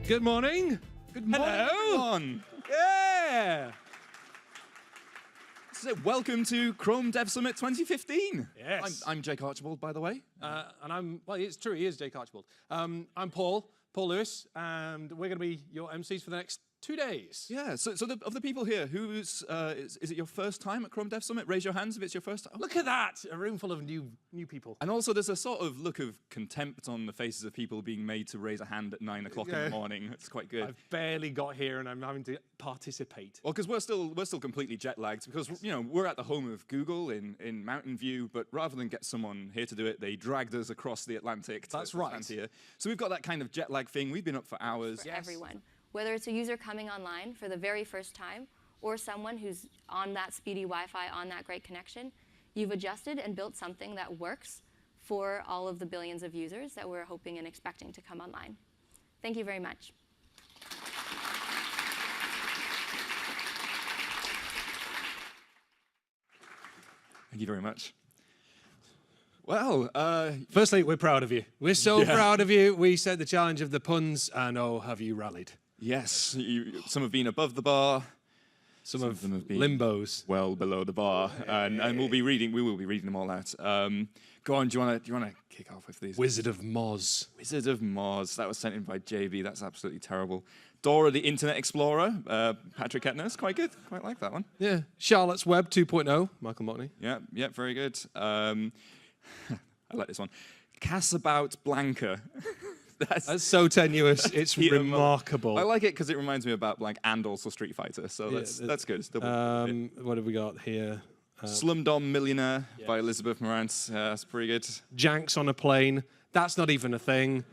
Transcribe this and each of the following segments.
Good morning. Good morning, Hello. everyone. Yeah. So welcome to Chrome Dev Summit 2015. Yes. I'm Jake Archibald, by the way. And well, it's true, he is Jake Archibald. I'm Paul Lewis, and we're going to be your MCs for the next 2 days. Yeah, so of the people here, is it your first time at Chrome Dev Summit? Raise your hands if it's your first time. Look at that, a room full of new people. And also there's a sort of look of contempt on the faces of people being made to raise a hand at 9 o'clock in the morning. It's quite good. I've barely got here and I'm having to participate. Well, because we're still completely jet lagged because we're at the home of Google in Mountain View, but rather than get someone here to do it, they dragged us across the Atlantic. That's right. Here. So we've got that kind of jet lag thing. We've been up for hours. For everyone, whether it's a user coming online for the very first time or someone who's on that speedy Wi-Fi, on that great connection, you've adjusted and built something that works for all of the billions of users that we're hoping and expecting to come online. Thank you very much. Thank you very much. Well, firstly, we're proud of you. We're so proud of you. We set the challenge of the puns, and oh, have you rallied? Yes, some have been above the bar. Some of them have been limbos. Well below the bar, and we will be reading them all out. Go on, do you want to kick off with these? Wizard of Moz. Wizard of Moz. That was sent in by JB. That's absolutely terrible. Dora the Internet Explorer. Patrick Etners. Quite good. Quite like that one. Yeah. Charlotte's Web 2.0. Michael Mockney. Yeah, very good. I like this one. Cassabout Blanca. That's so tenuous. It's remarkable. I like it because it reminds me about Blank and also Street Fighter. So that's good. It's double. What have we got here? Slumdog Millionaire by Elizabeth Morantz. That's pretty good. Janks on a plane. That's not even a thing.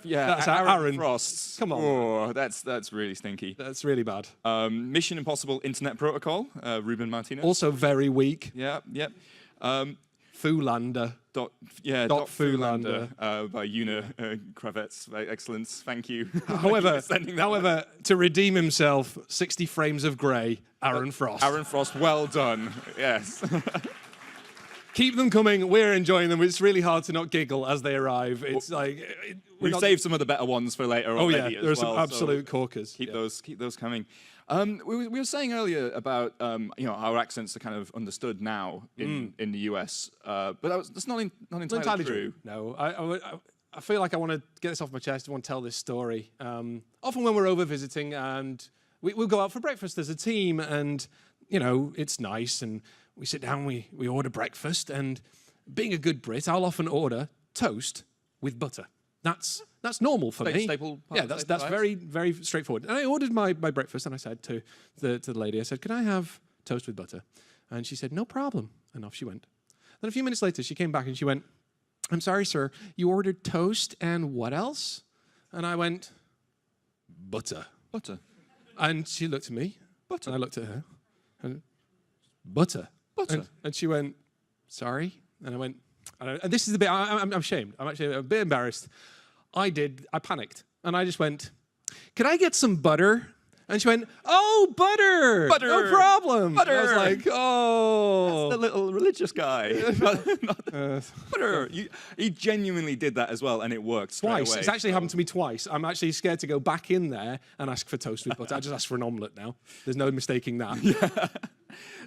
That's Aaron Frost. Come on. Oh, that's really stinky. That's really bad. Mission Impossible Internet Protocol. Ruben Martinez. Also very weak. Yep. Foolander. Dot Foolander. By Una Kravets. Excellent. Thank you. However, to redeem himself, 60 frames of grey, Aaron Frost. Aaron Frost, well done. Yes. Keep them coming. We're enjoying them. It's really hard to not giggle as they arrive. It's we've saved some of the better ones for later. Oh yeah, there are some absolute corkers. Keep those coming. We were saying earlier about our accents are kind of understood now in the US, but that's not entirely true. No, I feel like I want to get this off my chest. I want to tell this story. Often when we're over visiting and we'll go out for breakfast as a team, and it's nice, and we sit down, we order breakfast, and being a good Brit, I'll often order toast with butter. That's normal for me. Staple. Yeah, that's very, very straightforward. And I ordered my breakfast, and I said to the lady, I said, "Can I have toast with butter?" And she said, "No problem." And off she went. Then a few minutes later, she came back and she went, "I'm sorry, sir, you ordered toast and what else?" And I went, "Butter." Butter. And she looked at me. Butter. And I looked at her. And butter. Butter. And she went, "Sorry." And I went, and this is the bit, I'm ashamed. I'm actually a bit embarrassed. I panicked. And I just went, "Could I get some butter?" And she went, "Oh, butter! Butter! No problem!" Butter! And I was like, "Oh." That's the little religious guy. Butter. He genuinely did that as well, and it worked Twice. away. It's actually happened to me twice. I'm actually scared to go back in there and ask for toast with butter. I just ask for an omelette now. There's no mistaking that.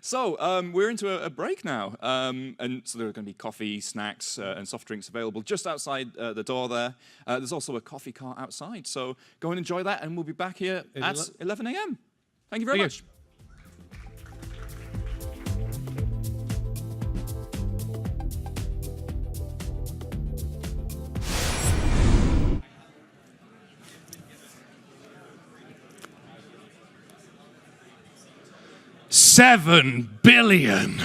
So we're into a break now, and so there are going to be coffee, snacks, and soft drinks available just outside the door there. There's also a coffee cart outside, so go and enjoy that, and we'll be back here at 11 a.m. Thank you very much. 7 billion.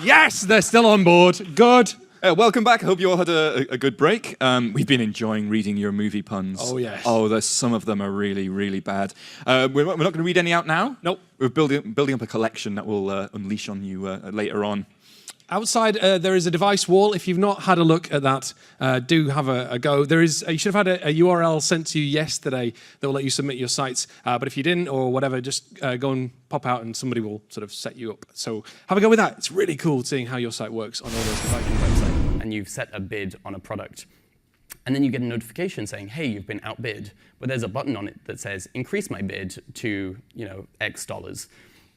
Yes, they're still on board. Good. Welcome back. I hope you all had a good break. We've been enjoying reading your movie puns. Oh, yes. Oh, some of them are really, really bad. We're not going to read any out now. Nope. We're building up a collection that we'll unleash on you later on. Outside, there is a device wall. If you've not had a look at that, do have a go. There is. You should have had a URL sent to you yesterday that will let you submit your sites. But if you didn't or whatever, just go and pop out and somebody will sort of set you up. So have a go with that. It's really cool seeing how your site works on all those devices. And you've set a bid on a product. And then you get a notification saying, hey, you've been outbid. But there's a button on it that says, increase my bid to X dollars.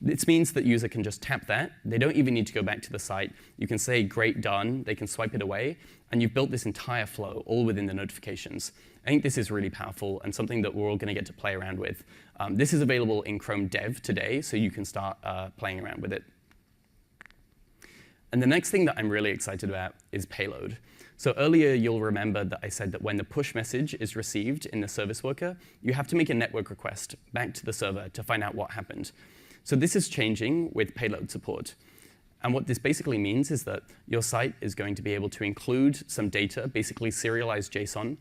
This means that user can just tap that. They don't even need to go back to the site. You can say, great, done. They can swipe it away. And you've built this entire flow all within the notifications. I think this is really powerful and something that we're all going to get to play around with. This is available in Chrome Dev today, so you can start playing around with it. And the next thing that I'm really excited about is payload. So earlier, you'll remember that I said that when the push message is received in the service worker, you have to make a network request back to the server to find out what happened. So this is changing with payload support. And what this basically means is that your site is going to be able to include some data, basically serialized JSON,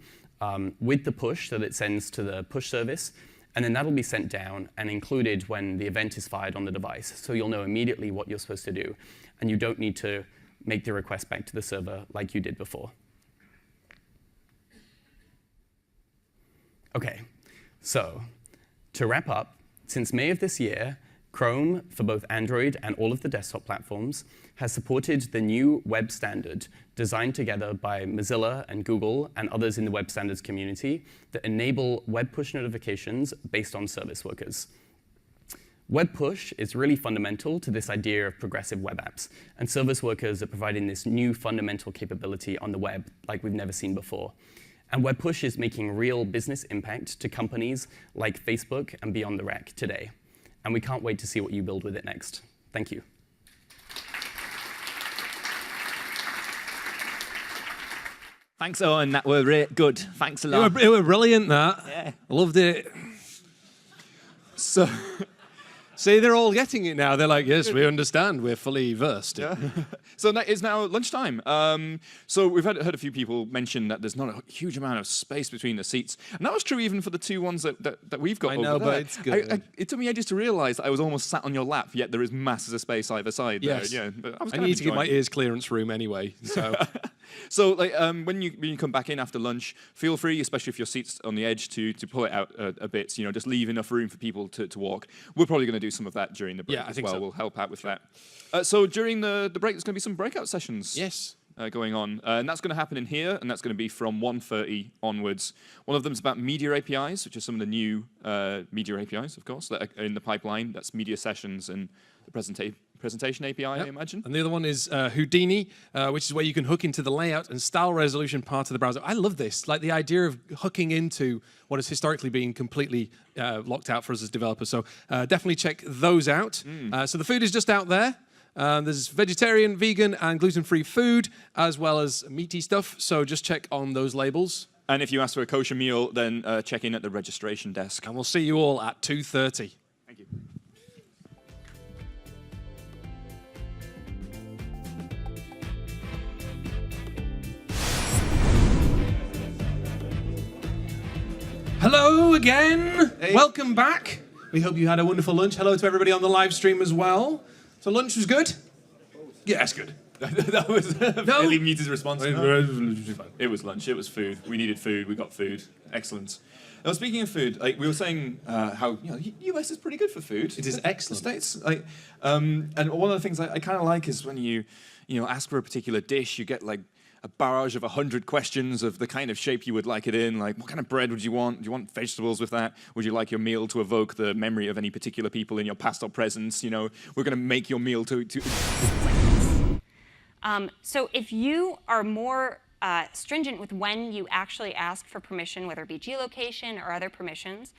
with the push that it sends to the push service. And then that'll be sent down and included when the event is fired on the device. So you'll know immediately what you're supposed to do. And you don't need to make the request back to the server like you did before. OK, so to wrap up, since May of this year, Chrome, for both Android and all of the desktop platforms, has supported the new web standard designed together by Mozilla and Google and others in the web standards community that enable web push notifications based on service workers. Web push is really fundamental to this idea of progressive web apps, and service workers are providing this new fundamental capability on the web like we've never seen before. And web push is making real business impact to companies like Facebook and Beyond the Rack today. And we can't wait to see what you build with it next. Thank you. Thanks, Owen. That were good. Thanks a lot. It were brilliant, that. Yeah. I loved it. So, See, they're all getting it now. They're like, yes, we understand. We're fully versed. yeah. So it's now lunchtime. So we've heard a few people mention that there's not a huge amount of space between the seats. And that was true even for the two ones that we've got I over know, there. but it's good. It took me ages to realize that I was almost sat on your lap, yet there is masses of space either side. Yes. There. Yeah, but I was I kind of need to get my enjoying it. ears clearance room anyway. So So like, when you come back in after lunch, feel free, especially if your seat's on the edge, to pull it out a bit. Just leave enough room for people to walk. We're probably going to do some of that during the break Yeah, I as think well. so. We'll help out with that. So during the break, there's going to be some breakout sessions. yes. Going on. And that's going to happen in here, and that's going to be from 1:30 onwards. One of them is about media APIs, which are some of the new media APIs, of course, that are in the pipeline. That's media sessions and the presentation API, I imagine. And the other one is Houdini, which is where you can hook into the layout and style resolution part of the browser. I love this, like the idea of hooking into what has historically been completely locked out for us as developers. So definitely check those out. So the food is just out there. There's vegetarian, vegan, and gluten-free food, as well as meaty stuff. So just check on those labels. And if you ask for a kosher meal, then check in at the registration desk. And we'll see you all at 2:30. Thank you. Hello again. Welcome back. We hope you had a wonderful lunch. Hello to everybody on the live stream as well. So lunch was good? Yeah, it's good. That was No. Ellie Muta's response. It It was lunch. It was food. We needed food. We got food. Excellent. Now, speaking of food, like we were saying, how US is pretty good for food. It is excellent. The States, and one of the things I kind of like is when you ask for a particular dish, you get like a barrage of 100 questions of the kind of shape you would like it in. Like, what kind of bread would you want? Do you want vegetables with that? Would you like your meal to evoke the memory of any particular people in your past or present? We're going to make your meal to So if you are more stringent with when you actually ask for permission, whether it be geolocation or other permissions,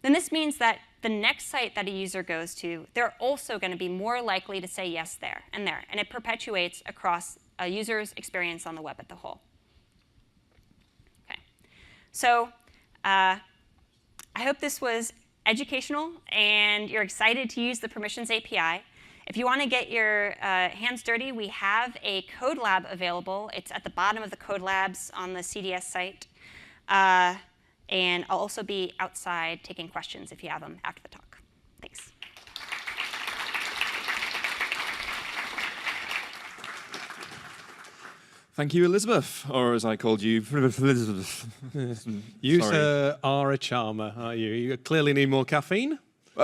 then this means that the next site that a user goes to, they're also going to be more likely to say yes there. And it perpetuates across a user's experience on the web as a whole. Okay. So I hope this was educational and you're excited to use the Permissions API. If you want to get your hands dirty, we have a code lab available. It's at the bottom of the code labs on the CDS site. And I'll also be outside taking questions if you have them after the talk. Thanks. Thank you, Elizabeth, or as I called you, Elizabeth. You Sorry. are a charmer, aren't you? You clearly need more caffeine.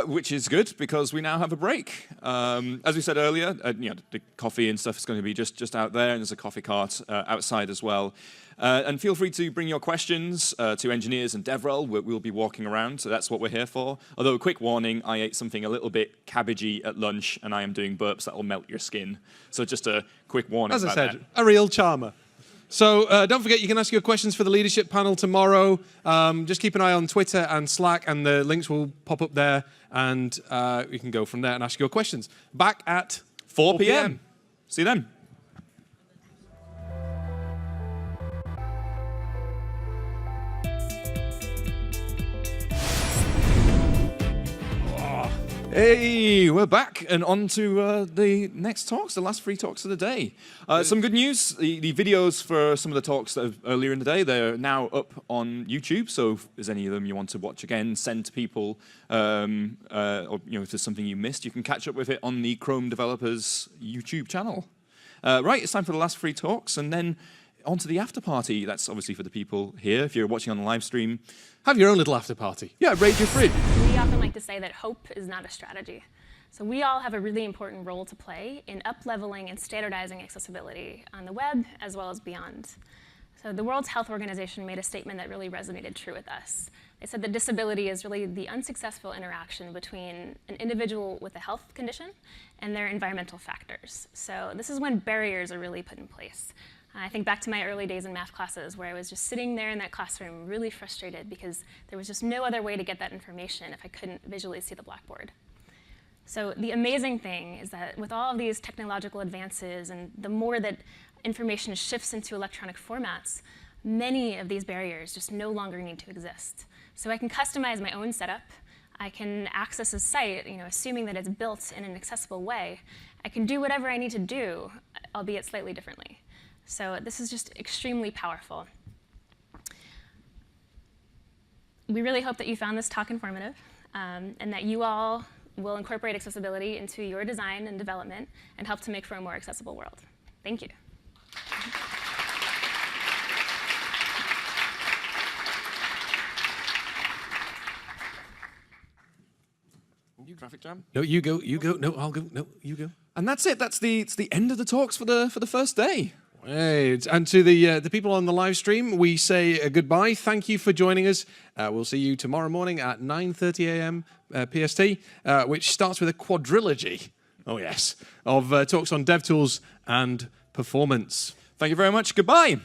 Which is good because we now have a break. As we said earlier, the coffee and stuff is going to be just out there, and there's a coffee cart outside as well. And feel free to bring your questions to engineers and DevRel. We'll be walking around, so that's what we're here for. Although, a quick warning, I ate something a little bit cabbagey at lunch, and I am doing burps that will melt your skin. So just a quick warning As I about said, that. a real charmer. So don't forget, you can ask your questions for the leadership panel tomorrow. Just keep an eye on Twitter and Slack, and the links will pop up there, and you can go from there and ask your questions. Back at 4 p.m. See you then. Hey, we're back and on to the next talks, the last 3 talks of the day. Some good news, the videos for some of the talks that earlier in the day, they're now up on YouTube, so if there's any of them you want to watch again, send to people, or if there's something you missed, you can catch up with it on the Chrome Developers YouTube channel. Right, it's time for the last 3 talks, and then on to the after party. That's obviously for the people here. If you're watching on the live stream, have your own little after party. Yeah, raid your fridge. We often like to say that hope is not a strategy. So we all have a really important role to play in up-leveling and standardizing accessibility on the web as well as beyond. So the World Health Organization made a statement that really resonated true with us. They said that disability is really the unsuccessful interaction between an individual with a health condition and their environmental factors. So this is when barriers are really put in place. I think back to my early days in math classes where I was just sitting there in that classroom really frustrated because there was just no other way to get that information if I couldn't visually see the blackboard. So the amazing thing is that with all of these technological advances and the more that information shifts into electronic formats, many of these barriers just no longer need to exist. So I can customize my own setup. I can access a site, assuming that it's built in an accessible way. I can do whatever I need to do, albeit slightly differently. So this is just extremely powerful. We really hope that you found this talk informative and that you all will incorporate accessibility into your design and development and help to make for a more accessible world. Thank you. Graphic Jam. No, you go. No, I'll go. No, you go. And that's it. It's the end of the talks for the first day. Right. And to the people on the live stream, we say goodbye. Thank you for joining us. We'll see you tomorrow morning at 9:30 a.m. PST, which starts with a quadrilogy. Oh yes, of talks on DevTools and performance. Thank you very much. Goodbye.